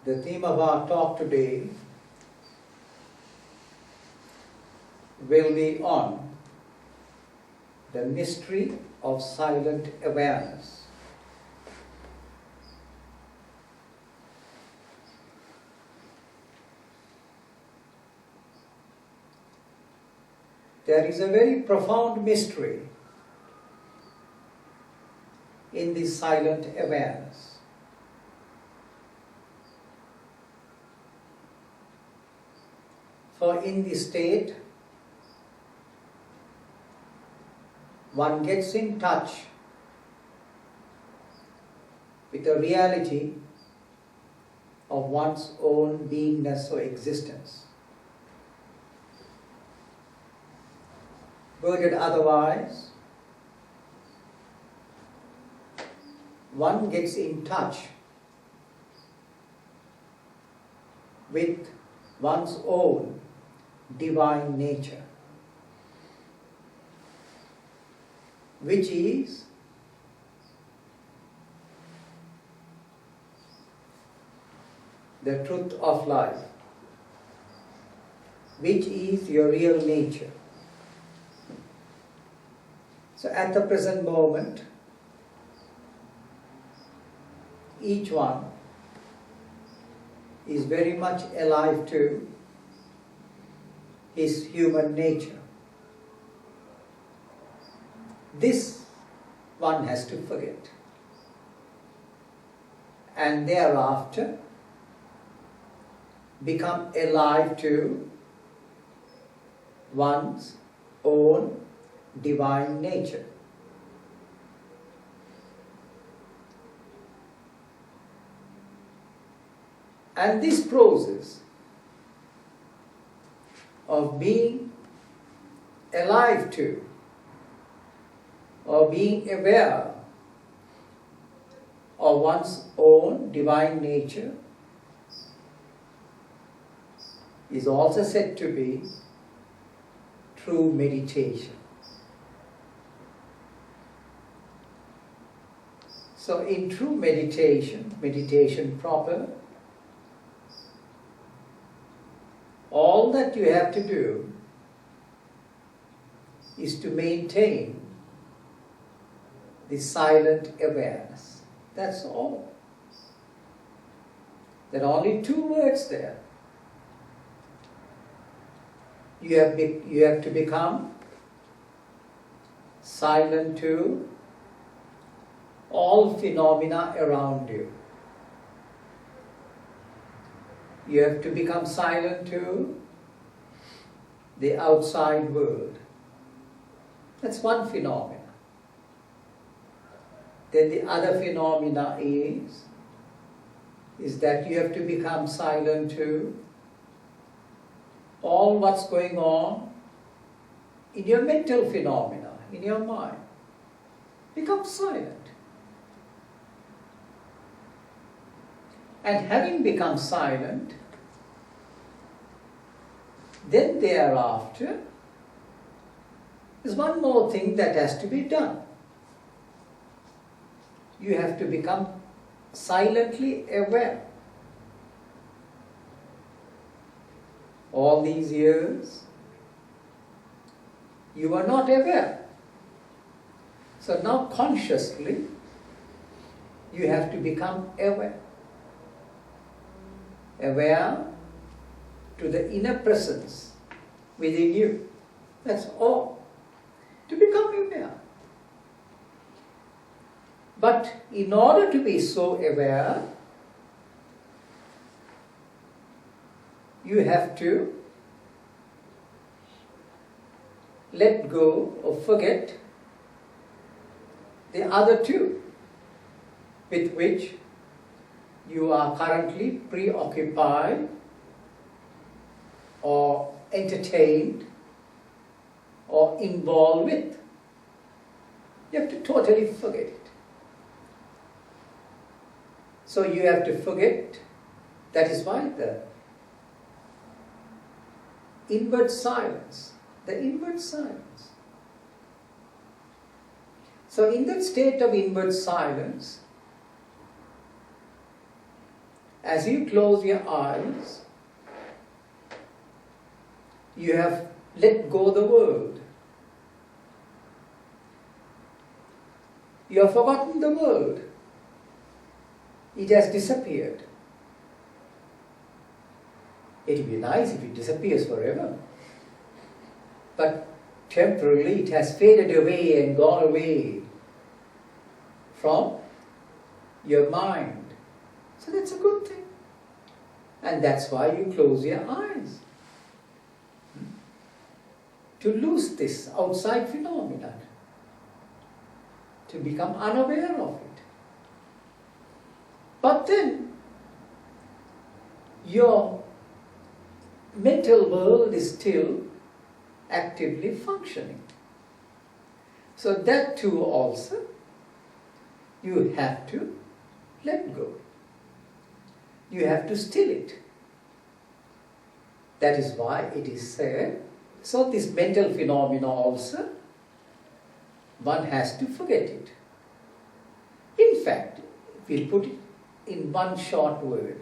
The theme of our talk today will be on the mystery of silent awareness. There is a very profound mystery in this silent awareness. For in this state, one gets in touch with the reality of one's own beingness or existence. Worded otherwise, one gets in touch with one's own divine nature, which is the truth of life, which is your real nature. So at the present moment, each one is very much alive to his human nature. This one has to forget. And thereafter become alive to one's own divine nature. And this process of being alive to or being aware of one's own divine nature is also said to be true meditation. So in true meditation, meditation proper, all that you have to do is to maintain the silent awareness. That's all. There are only two words there. You have to become silent to all phenomena around you. You have to become silent to the outside world. That's one phenomena. Then the other phenomena is that you have to become silent to all what's going on in your mental phenomena, in your mind. Become silent. And having become silent, then thereafter, there's one more thing that has to be done. You have to become silently aware. All these years, you were not aware. So now consciously, you have to become aware. Aware to the inner presence within you. That's all. To become aware. But in order to be so aware, you have to let go or forget the other two with which you are currently preoccupied or entertained or involved with. You have to totally forget it. So you have to forget. That is why the inward silence. The inward silence. So in that state of inward silence, as you close your eyes, you have let go the world. You have forgotten the world. It has disappeared. It would be nice if it disappears forever. But temporarily it has faded away and gone away from your mind. So that's a good thing. And that's why you close your eyes. To lose this outside phenomenon. To become unaware of it. But then, your mental world is still actively functioning. So that too also, you have to let go. You have to still it. That is why it is said, so this mental phenomena also, one has to forget it. In fact, we'll put it in one short word.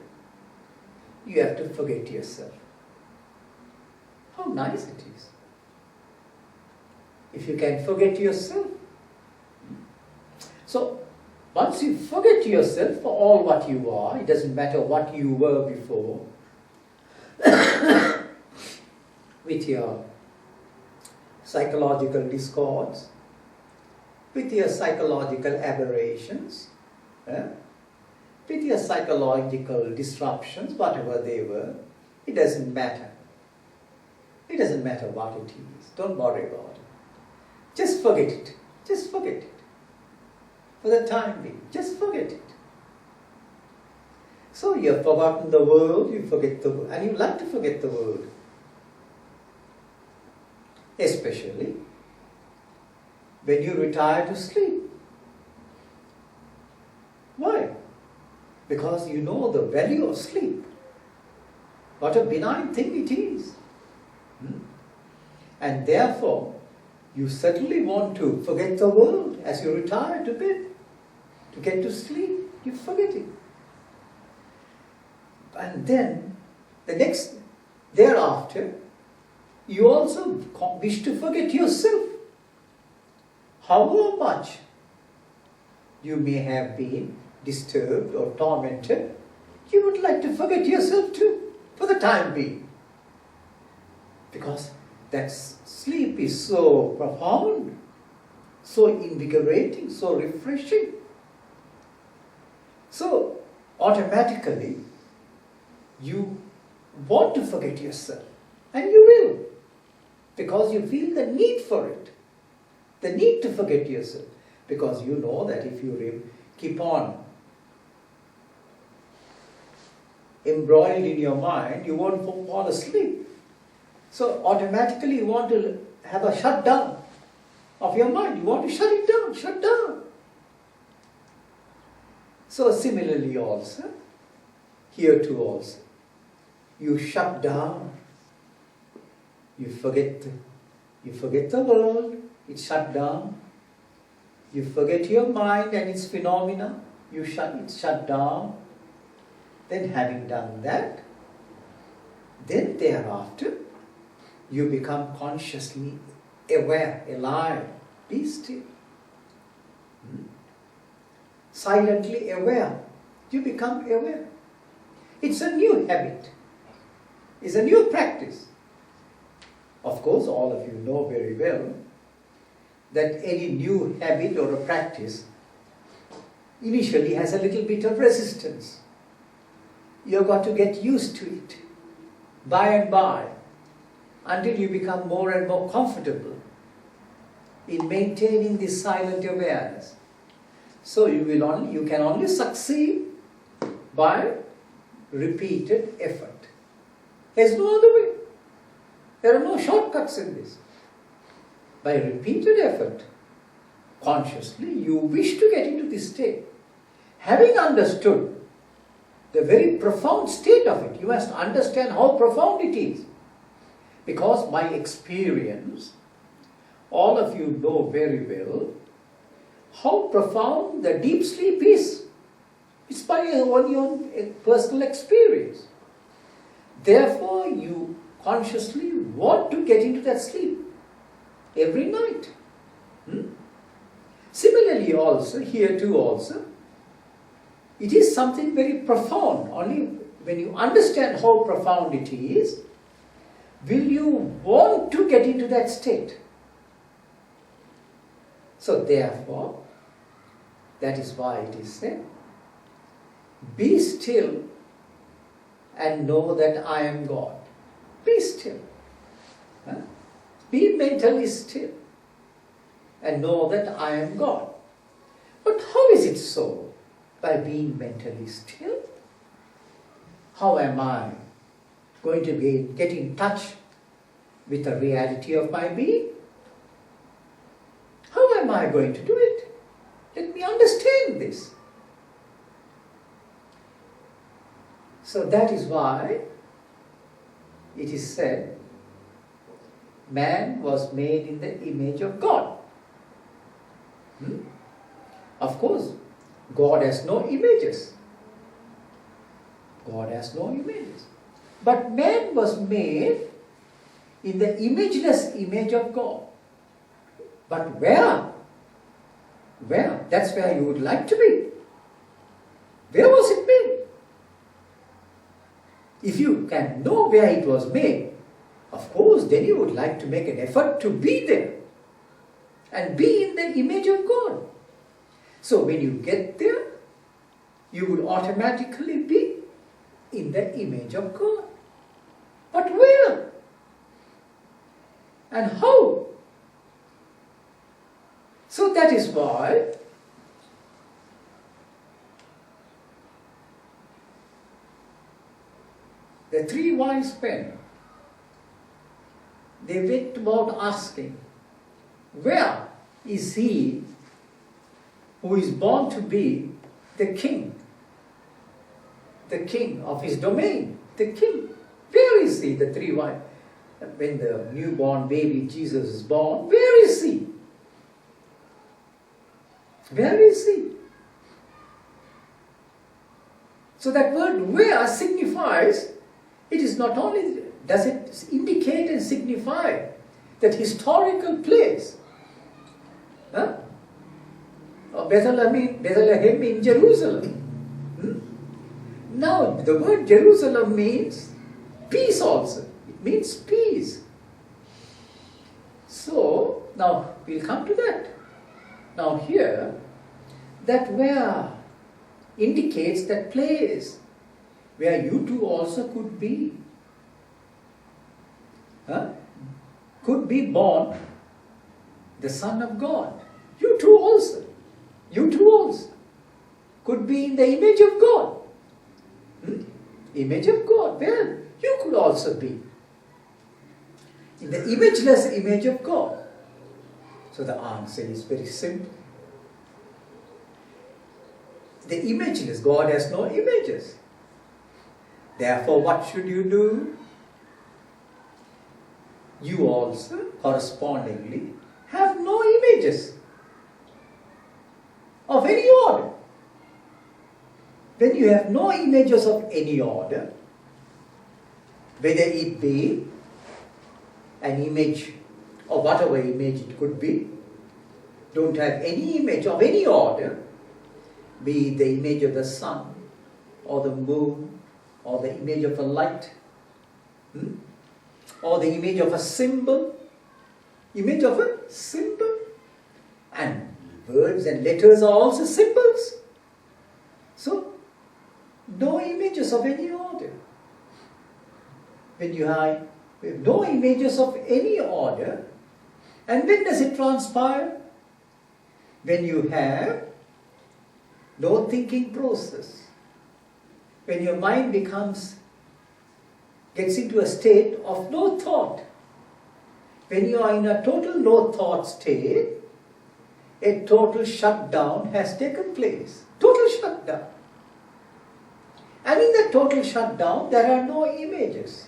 You have to forget yourself. How nice it is. If you can forget yourself. So, once you forget yourself for all what you are, it doesn't matter what you were before, with your psychological discords, with your psychological aberrations, with your psychological disruptions, whatever they were, it doesn't matter. It doesn't matter what it is. Don't worry about it. Just forget it. Just forget it. For the time being, just forget it. So you have forgotten the world, you forget the world, and you like to forget the world. Especially when you retire to sleep. Why? Because you know the value of sleep. What a benign thing it is. And therefore, you certainly want to forget the world as you retire to bed. To get to sleep, you forget it. And then, thereafter, you also wish to forget yourself. However much you may have been disturbed or tormented, you would like to forget yourself too, for the time being. Because that sleep is so profound, so invigorating, so refreshing. So, automatically, you want to forget yourself. And you will. Because you feel the need for it. The need to forget yourself. Because you know that if you keep on embroiled in your mind, you won't fall asleep. So automatically you want to have a shutdown of your mind. You want to shut it down, shut down. So similarly also, here too also, you shut down. You forget the world, it's shut down. You forget your mind and its phenomena, it's shut down. Then having done that, then thereafter, you become consciously aware, alive, be still. Silently aware, you become aware. It's a new habit. It's a new practice. Of course, all of you know very well that any new habit or a practice initially has a little bit of resistance. You've got to get used to it by and by until you become more and more comfortable in maintaining this silent awareness. So you can only succeed by repeated effort. There's no other way. There are no shortcuts in this. By repeated effort, consciously, you wish to get into this state. Having understood the very profound state of it, you must understand how profound it is. Because by experience, all of you know very well how profound the deep sleep is. It's by your own personal experience. Therefore, you consciously want to get into that sleep every night. Similarly also, here too also, it is something very profound. Only when you understand how profound it is, will you want to get into that state. So therefore, that is why it is said, be still and know that I am God. Be still. Be mentally still and know that I am God. But how is it so? By being mentally still? How am I going to get in touch with the reality of my being? How am I going to do it? Let me understand this. So that is why it is said, man was made in the image of God. Of course, God has no images. God has no images. But man was made in the imageless image of God. But where? Where? That's where you would like to be. Where was it made? If you can know where it was made, of course, then you would like to make an effort to be there and be in the image of God. So when you get there, you would automatically be in the image of God. But where? And how? So that is why the three wise men, they went about asking, where is he who is born to be the king of his domain, the king? Where is he, the three wise? When the newborn baby Jesus is born, where is he? Where is he? So that word where signifies, it is not only, does it indicate and signify that historical place. Or Bethlehem in Jerusalem. Now, the word Jerusalem means peace also. It means peace. So, now we'll come to that. Now here, that where indicates that place where you too also could be. Could be born the Son of God. You too also. You too also. Could be in the image of God. Image of God. Well, you could also be in the imageless image of God. So the answer is very simple. The imageless, God has no images. Therefore, what should you do? You also, correspondingly, have no images of any order. When you have no images of any order, whether it be an image or whatever image it could be, don't have any image of any order, be it the image of the sun or the moon or the image of a light, or the image of a symbol, and words and letters are also symbols. So, no images of any order. When you have no images of any order, and when does it transpire? When you have no thinking process. When your mind gets into a state of no thought. When you are in a total no thought state, a total shutdown has taken place. Total shutdown. And in the total shutdown, there are no images,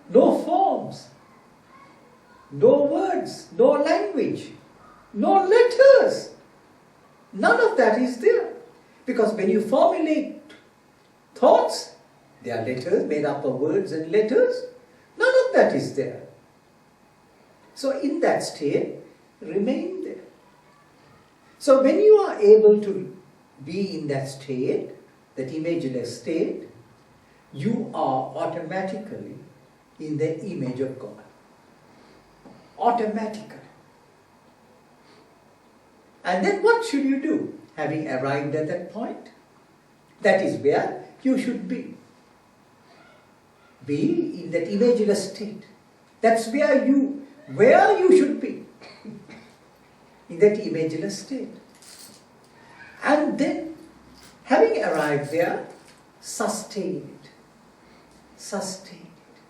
no forms, no words, no language, no letters. None of that is there. Because when you formulate thoughts, they are letters made up of words and letters. None of that is there. So in that state, remain there. So when you are able to be in that state, that imageless state, you are automatically in the image of God. Automatically. And then what should you do? Having arrived at that point, that is where you should be. Be in that imageless state. That's where you should be. In that imageless state. And then, having arrived there, sustain it. Sustain it.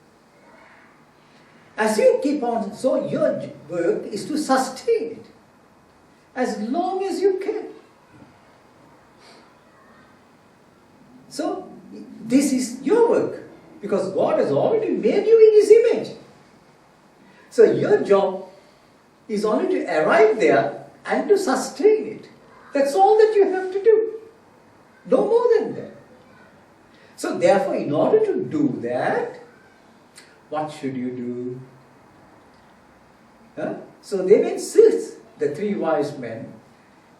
As you keep on, so your work is to sustain it as long as you can. So, this is your work, because God has already made you in His image. So your job is only to arrive there and to sustain it. That's all that you have to do. No more than that. So therefore, in order to do that, what should you do? So they went search, the three wise men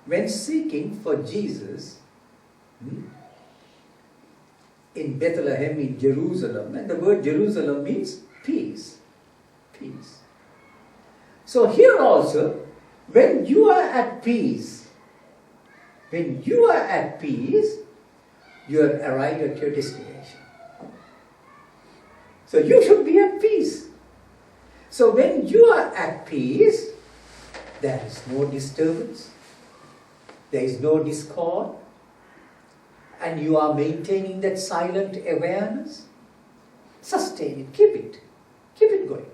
went seeking for Jesus in Bethlehem, in Jerusalem. And the word Jerusalem means peace. Peace. So here also, when you are at peace, you have arrived at your destination. So you should be at peace. So when you are at peace, there is no disturbance, there is no discord, and you are maintaining that silent awareness. Sustain it, keep it going.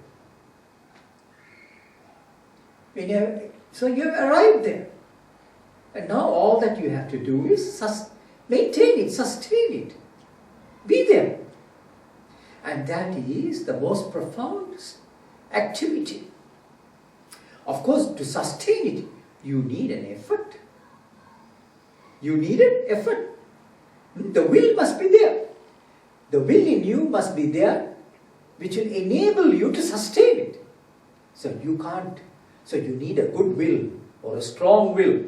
So you have arrived there. And now all that you have to do is maintain it, sustain it. Be there. And that is the most profound activity. Of course, to sustain it, you need an effort. You need an effort. The will must be there. The will in you must be there, which will enable you to sustain it. So you can't. So you need a good will, or a strong will,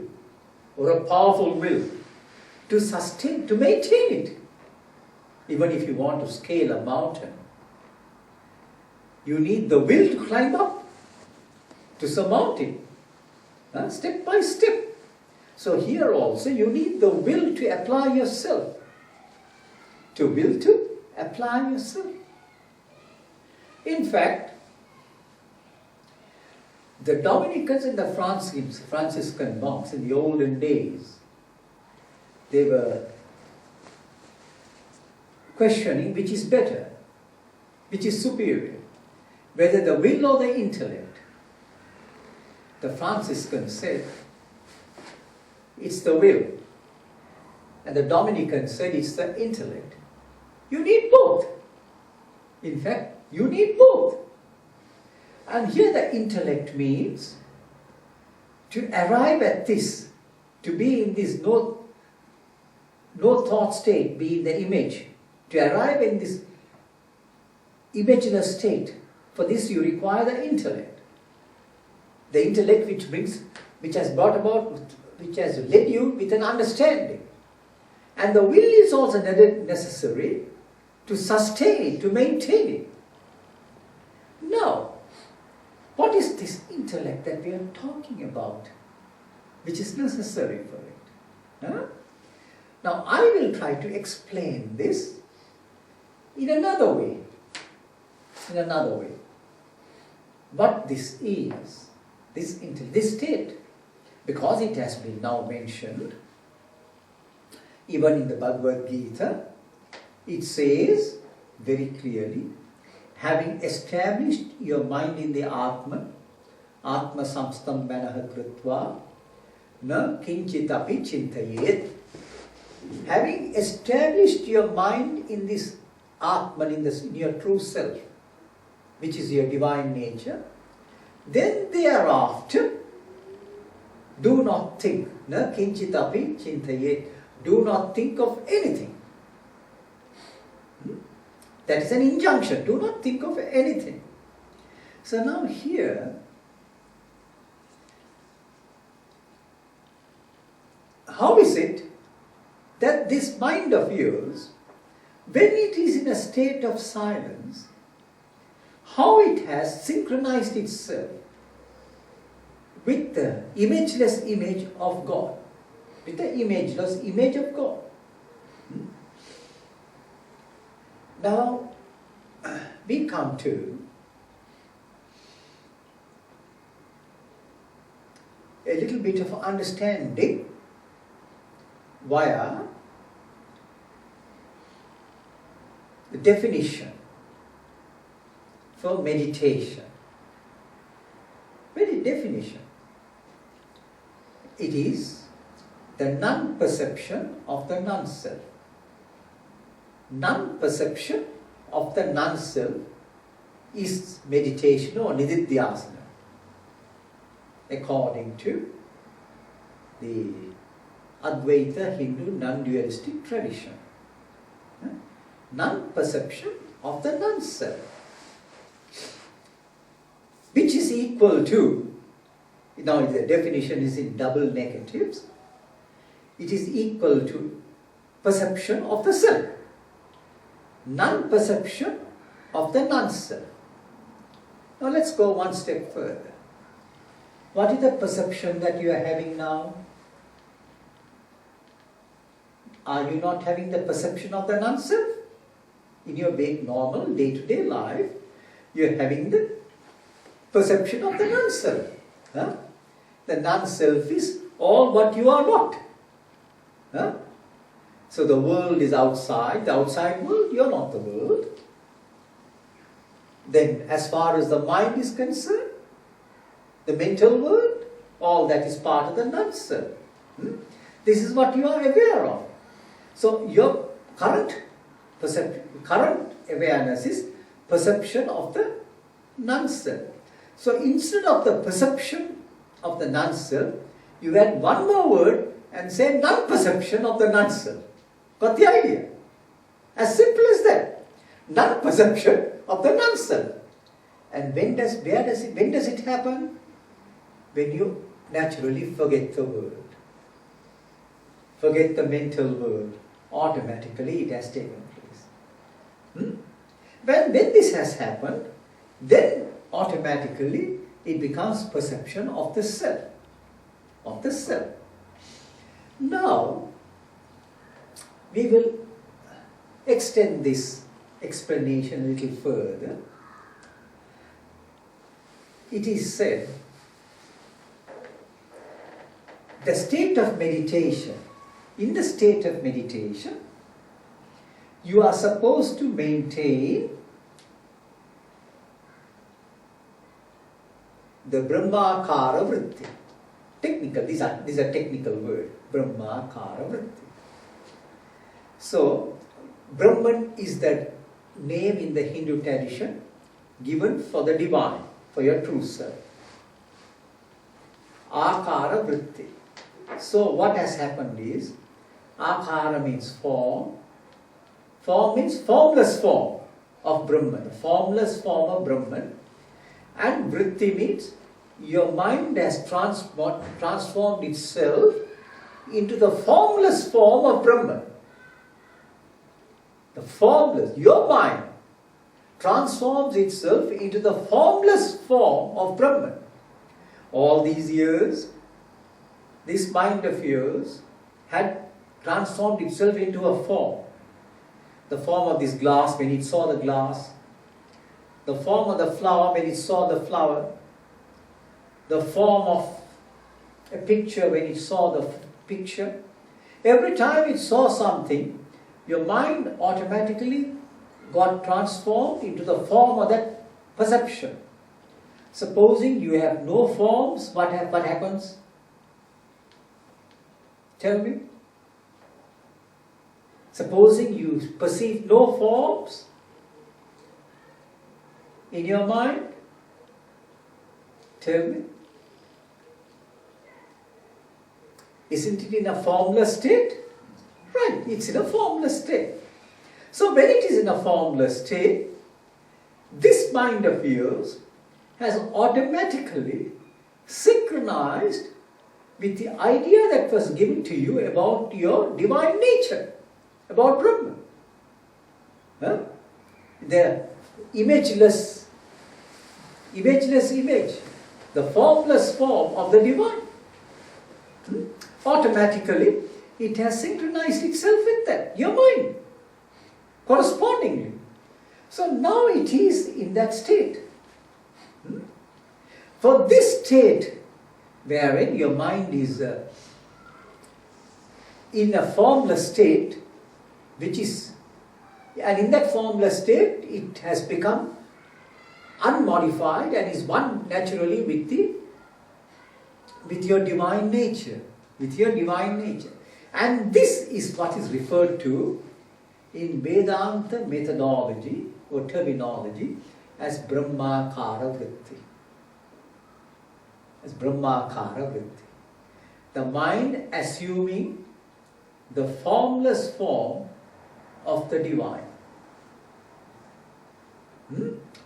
or a powerful will to sustain, to maintain it. Even if you want to scale a mountain, you need the will to climb up, to surmount it, step by step. So here also you need the will to apply yourself. To apply yourself. In fact, the Dominicans and the Franciscan monks in the olden days, they were questioning which is better, which is superior, whether the will or the intellect. The Franciscans said, it's the will. And the Dominicans said, it's the intellect. You need both. In fact, you need both. And here the intellect means to arrive at this, to be in this no thought state, be in the image. To arrive in this imageless state, for this you require the intellect. The intellect which has led you with an understanding. And the will is also necessary to sustain it, to maintain it. Now, what is this intellect that we are talking about, which is necessary for it? Now, I will try to explain this in another way. What this is, this state, because it has been now mentioned, even in the Bhagavad Gita, it says very clearly, having established your mind in the Atma samstam manaha kritva, na kinchitapi chintayet. Having established your mind in this Atman, in your true self, which is your divine nature, then thereafter, do not think, na kinchitapi chintayet. Do not think of anything. That is an injunction. Do not think of anything. So now here, how is it that this mind of yours, when it is in a state of silence, how it has synchronized itself with the imageless image of God, with the imageless image of God? Now, we come to a little bit of understanding via the definition for meditation. Very definition. It is the non-perception of the non-self. Non-perception of the non-self is meditation or nididhyasana, according to the Advaita Hindu non-dualistic tradition. Non-perception of the non-self, which is equal to, now the definition is in double negatives, it is equal to perception of the self. Non-perception of the non-self. Now let's go one step further. What is the perception that you are having now? Are you not having the perception of the non-self? In your normal day-to-day life, you are having the perception of the non-self. The non-self is all what you are not. So the world is outside, the outside world, you are not the world. Then as far as the mind is concerned, the mental world, all that is part of the non-self. This is what you are aware of. So your current awareness is perception of the non-self. So instead of the perception of the non-self, you add one more word and say non-perception of the non-self. Got the idea? As simple as that. Non-perception of the non-self. And when does it happen? When you naturally forget the world. Forget the mental world. Automatically it has taken place. When this has happened, then automatically it becomes perception of the self. Of the self. Now, we will extend this explanation a little further. It is said, the state of meditation, in the state of meditation, you are supposed to maintain the Brahmakara vritti. Technical, these are technical words. Brahmakara vritti. So, Brahman is the name in the Hindu tradition given for the divine, for your true self. Akara vritti. So, what has happened is, Akara means form. Form means formless form of Brahman, formless form of Brahman. And vritti means your mind has transformed itself into the formless form of Brahman. The formless, your mind transforms itself into the formless form of Brahman. All these years, this mind of yours had transformed itself into a form. The form of this glass when it saw the glass, the form of the flower when it saw the flower, the form of a picture when it saw the picture. Every time it saw something, your mind automatically got transformed into the form of that perception. Supposing you have no forms, what happens? Tell me. Supposing you perceive no forms in your mind, tell me. Isn't it in a formless state? Right, it's in a formless state. So when it is in a formless state, this mind of yours has automatically synchronized with the idea that was given to you about your divine nature, about Brahma. Huh? The imageless image, the formless form of the divine. Automatically, it has synchronized itself with that, your mind, correspondingly. So now it is in that state. For this state, wherein your mind is in a formless state, and in that formless state, it has become unmodified and is one naturally with your divine nature, And this is what is referred to in Vedanta methodology or terminology as Brahmakara Vritti. The mind assuming the formless form of the divine.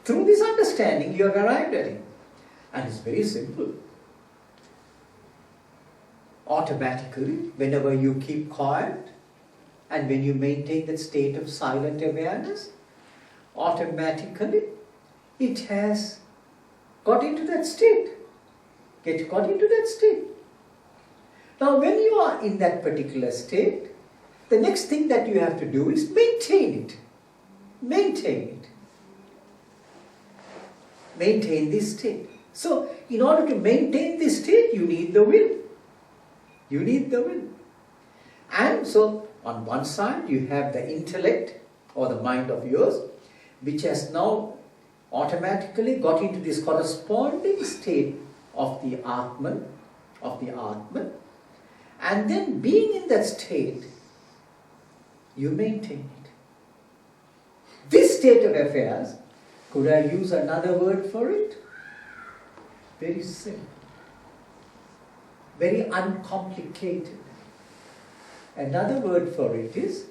Through this understanding, you have arrived at it. And it's very simple. Automatically, whenever you keep quiet and when you maintain that state of silent awareness, automatically it has got into that state. Now, when you are in that particular state, the next thing that you have to do is maintain it. Maintain this state. So, in order to maintain this state, you need the will. And so, on one side, you have the intellect or the mind of yours, which has now automatically got into this corresponding state of the Atman, and then being in that state, you maintain it. This state of affairs, could I use another word for it? Very simple. Very uncomplicated. Another word for it is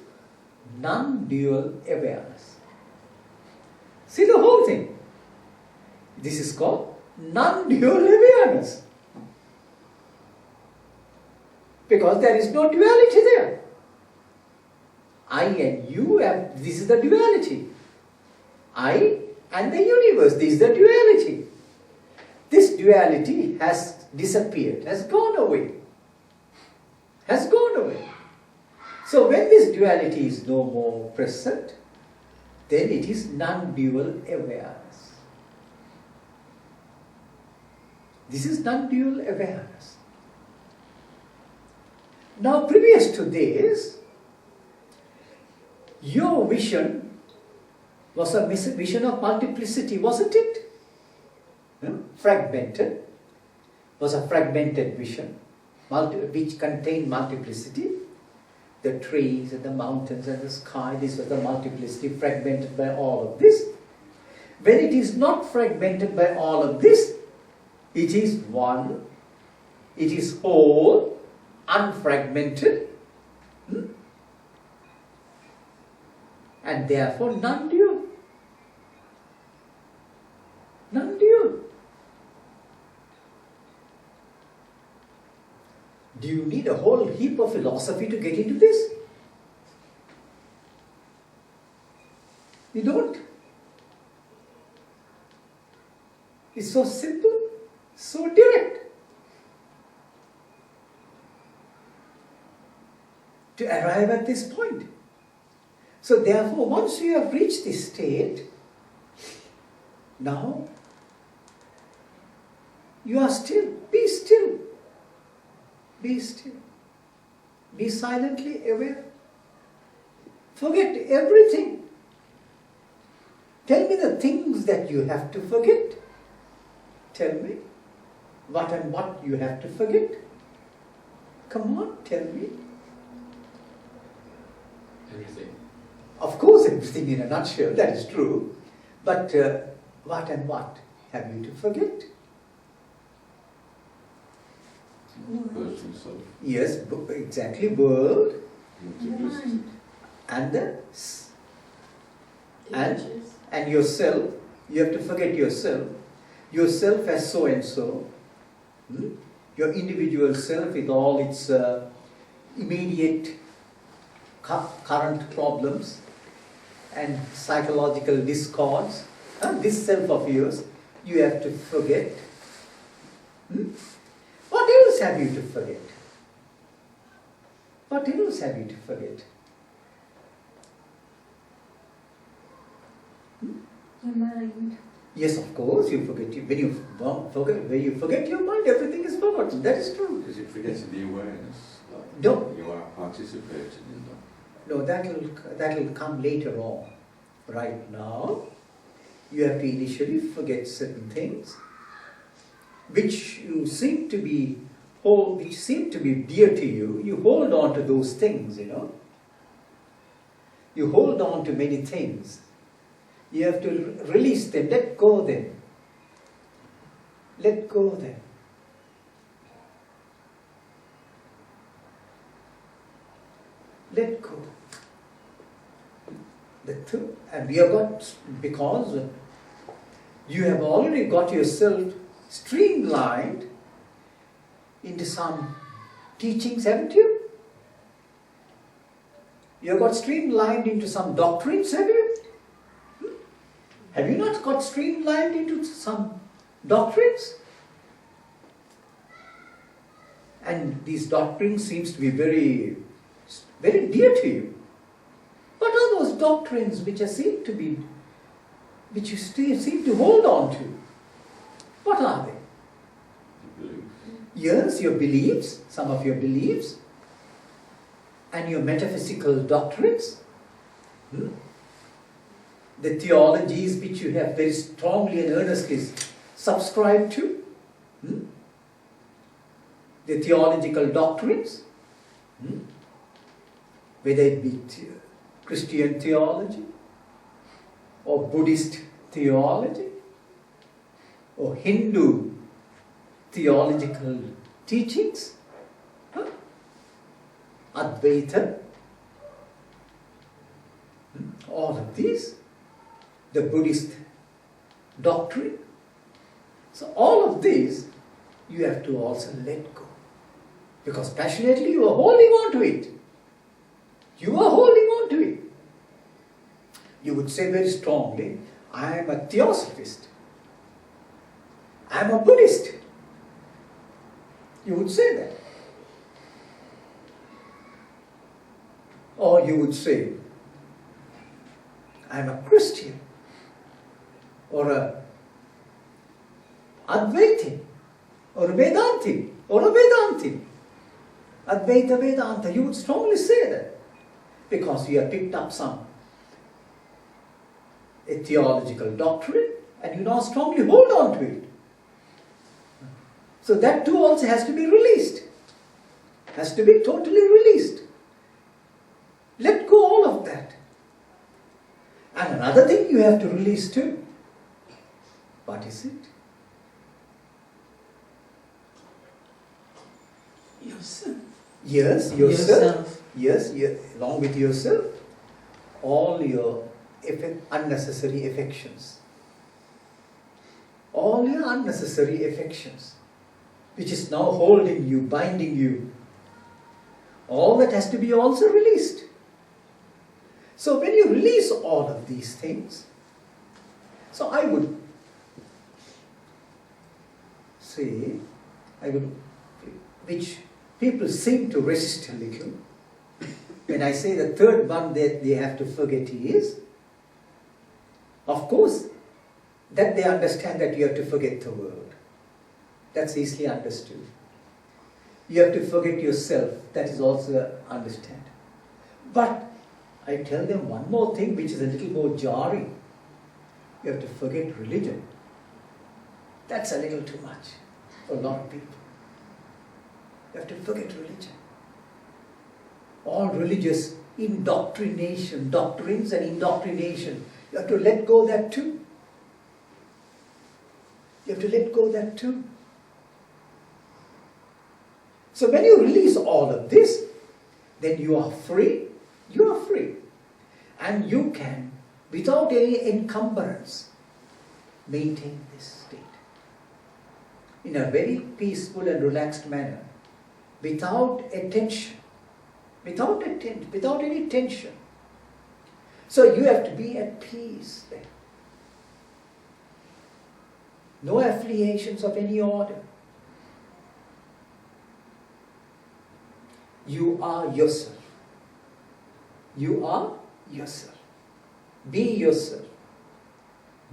non-dual awareness. See the whole thing. This is called non-dual awareness. Because there is no duality there. I and you this is the duality. I and the universe, this is the duality. This duality has disappeared, has gone away. So when this duality is no more present, then it is non-dual awareness. This is non-dual awareness. Now, previous to this, your vision was a vision of multiplicity, wasn't it? Fragmented. Was a fragmented vision, which contained multiplicity. The trees and the mountains and the sky, this was the multiplicity, fragmented by all of this. When it is not fragmented by all of this, it is one, it is whole, unfragmented, and therefore non-dual. Non-dual. Do you need a whole heap of philosophy to get into this? You don't. It's so simple, so direct. To arrive at this point. So therefore, once you have reached this state, now you are still. Be still. Be still. Be silently aware. Forget everything. Tell me the things that you have to forget. Tell me what and what you have to forget. Come on, tell me. Everything. Of course, everything in a nutshell, that is true. But what and what have you to forget? World himself. Yes, exactly, world. And the and yourself. You have to forget yourself. Yourself as so and so. Your individual self with all its immediate current problems and psychological discords. This self of yours, you have to forget. What else have you to forget? What else have you to forget? Your mind. Yes, of course, you forget. When you forget your mind, everything is forgotten. That is true. Because it forgets the awareness. Like No. You are participating in that. No, that will come later on. Right now, you have to initially forget certain things, which seem to be dear to you. You hold on to those things, You hold on to many things. You have to release them, let go them. Let go them. Let go. And we have got, because you have already got yourself streamlined into some teachings, haven't you? You have got streamlined into some doctrines, have you? Have you not got streamlined into some doctrines? And these doctrines seems to be very, very dear to you. What are those doctrines which you seem to hold on to? What are they? Yes, your beliefs, some of your beliefs, and your metaphysical doctrines. The theologies which you have very strongly and earnestly subscribed to. The theological doctrines. Whether it be Christian theology, or Buddhist theology, or Hindu theological teachings, Advaita, all of these, the Buddhist doctrine. So all of these you have to also let go, because passionately you are holding on to it. You are holding on to it. You would say very strongly, I am a theosophist. I am a Buddhist. You would say that. Or you would say, I am a Christian. Or a Advaiti. Or a Vedanti. Or a Vedanti. Advaita Vedanta. You would strongly say that. Because you have picked up a theological doctrine, and you now strongly hold on to it. So that too also has to be released. Has to be totally released. Let go all of that. And another thing you have to release too. What is it? Yourself. Yes, yourself. Yes, along with yourself, all your unnecessary affections. All your unnecessary affections, which is now holding you, binding you. All that has to be also released. So when you release all of these things, so I would say, which people seem to resist a little, when I say the third one that they have to forget is, of course, that they understand that you have to forget the world. That's easily understood. You have to forget yourself. That is also understand. But I tell them one more thing which is a little more jarring. You have to forget religion. That's a little too much for a lot of people. You have to forget religion. All religious indoctrination, doctrines and indoctrination. You have to let go of that too. You have to let go of that too. So when you release all of this, then you are free. You are free. And you can, without any encumbrance, maintain this state in a very peaceful and relaxed manner, without attention, without any tension. So you have to be at peace there. No affiliations of any order. You are yourself. You are yourself. Be yourself.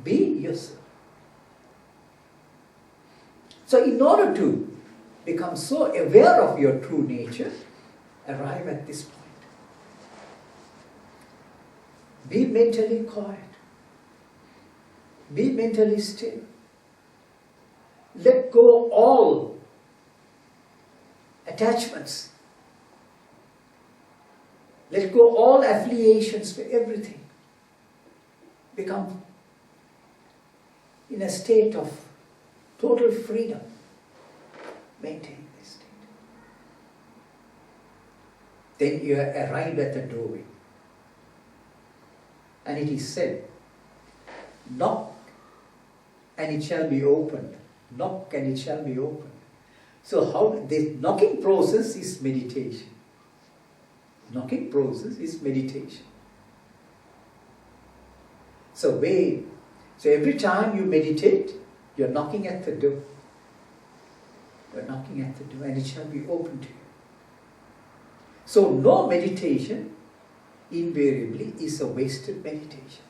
Be yourself. So in order to become so aware of your true nature, arrive at this point. Be mentally quiet. Be mentally still. Let go all attachments. Let go all affiliations to everything. Become in a state of total freedom. Maintain this state. Then you arrive at the doorway. And it is said, knock and it shall be opened. Knock and it shall be opened. So how the knocking process is meditation. Knocking process is meditation. So every time you meditate, you're knocking at the door. You're knocking at the door and it shall be opened to you. So no meditation invariably is a wasted meditation.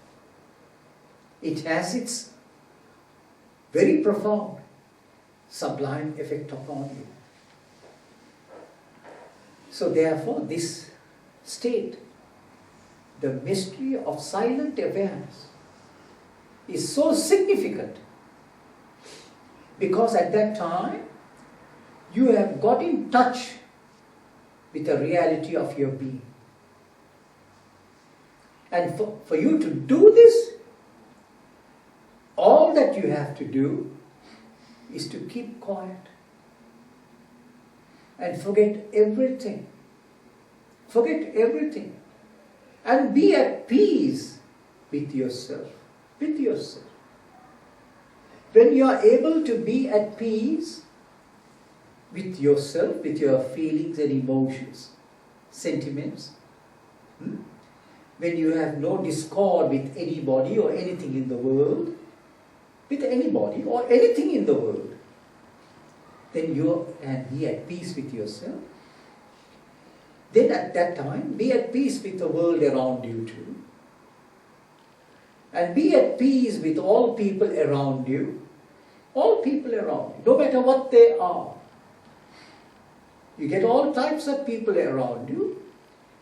It has its very profound, sublime effect upon you. So therefore this state, the mystery of silent awareness, is so significant because at that time you have got in touch with the reality of your being. And for you to do this, all that you have to do is to keep quiet and forget everything. Forget everything and be at peace with yourself. With yourself. When you are able to be at peace with yourself, with your feelings and emotions, sentiments, when you have no discord with anybody or anything in the world, with anybody or anything in the world, then you can be at peace with yourself. Then at that time, be at peace with the world around you too. And be at peace with all people around you. All people around you, no matter what they are. You get all types of people around you,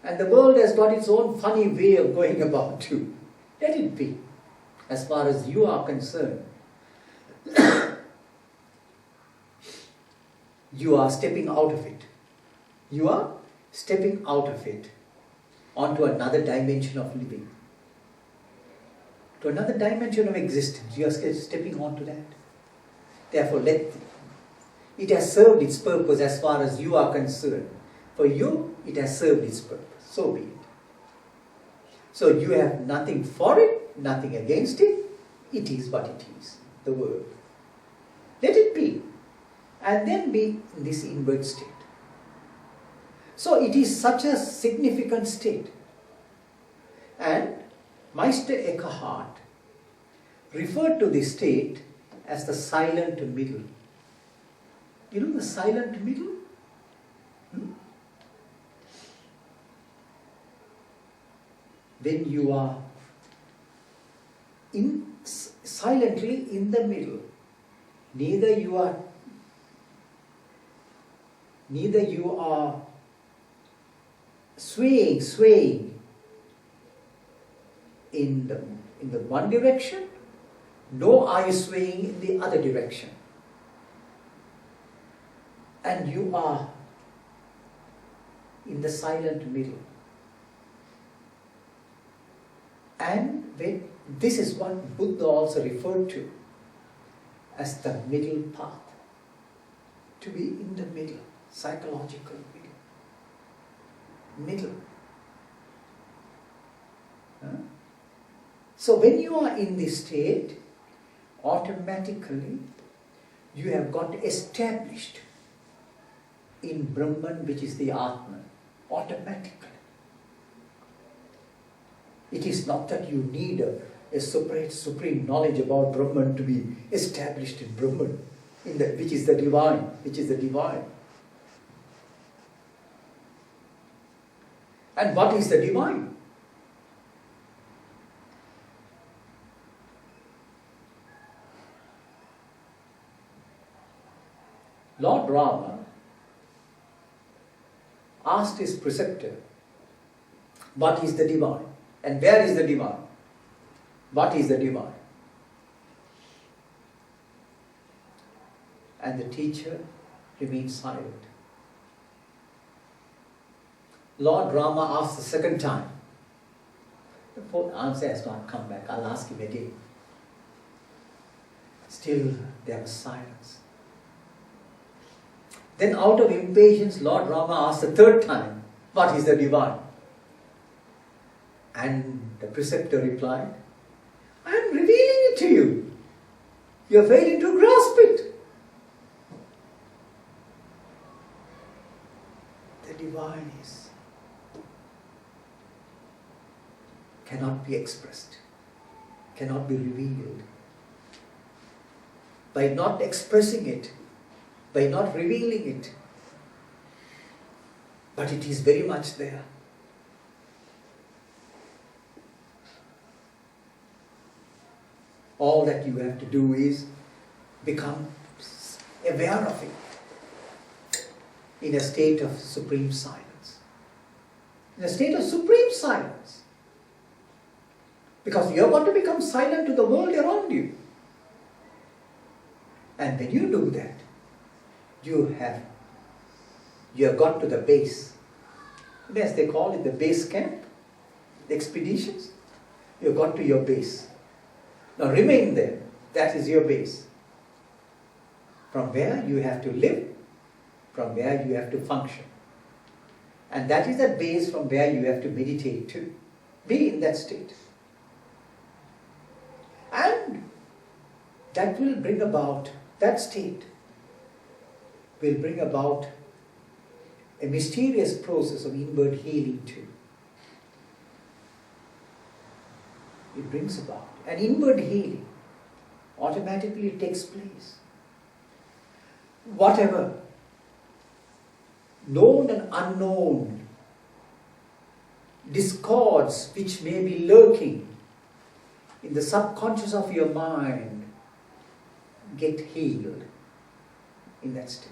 and the world has got its own funny way of going about too. Let it be, as far as you are concerned. You are stepping out of it. You are stepping out of it onto another dimension of living. To another dimension of existence. You are stepping onto that. Therefore, it has served its purpose as far as you are concerned. For you, it has served its purpose. So be it. So you have nothing for it, nothing against it. It is what it is, the world. Let it be. And then be in this inward state. So it is such a significant state. And Meister Eckhart referred to this state as the silent middle. You know the silent middle? When you are silently in the middle, neither you are swaying in the one direction, nor are you swaying in the other direction. And you are in the silent middle. And this is what Buddha also referred to as the middle path. To be in the middle, psychological middle. middle. Huh? So when you are in this state, automatically you have got established in Brahman, which is the Atman, automatically. It is not that you need a supreme knowledge about Brahman to be established in Brahman, which is the divine. And what is the divine? Lord Rama asked his preceptor, what is the divine? And where is the divine? What is the divine? And the teacher remained silent. Lord Rama asked the second time. The fourth answer has not come back. I'll ask him again. Still there was silence. Then out of impatience, Lord Rama asked the third time, what is the divine? And the preceptor replied, I am revealing it to you. You are failing to grasp it. The divine cannot be expressed, cannot be revealed. By not expressing it, by not revealing it, but it is very much there. All that you have to do is become aware of it in a state of supreme silence. In a state of supreme silence. Because you are going to become silent to the world around you. And when you do that, you have got to the base. As they call it, the base camp, the expeditions. You have got to your base. Now remain there. That is your base. From where you have to live, from where you have to function. And that is the base from where you have to meditate too. Be in that state. And that will bring about, that state will bring about a mysterious process of inward healing too. It brings about an inward healing. Automatically takes place. Whatever known and unknown discords which may be lurking in the subconscious of your mind get healed in that state.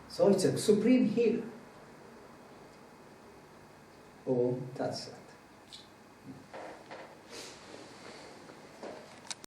So it's a supreme healer. Om Tat Sat.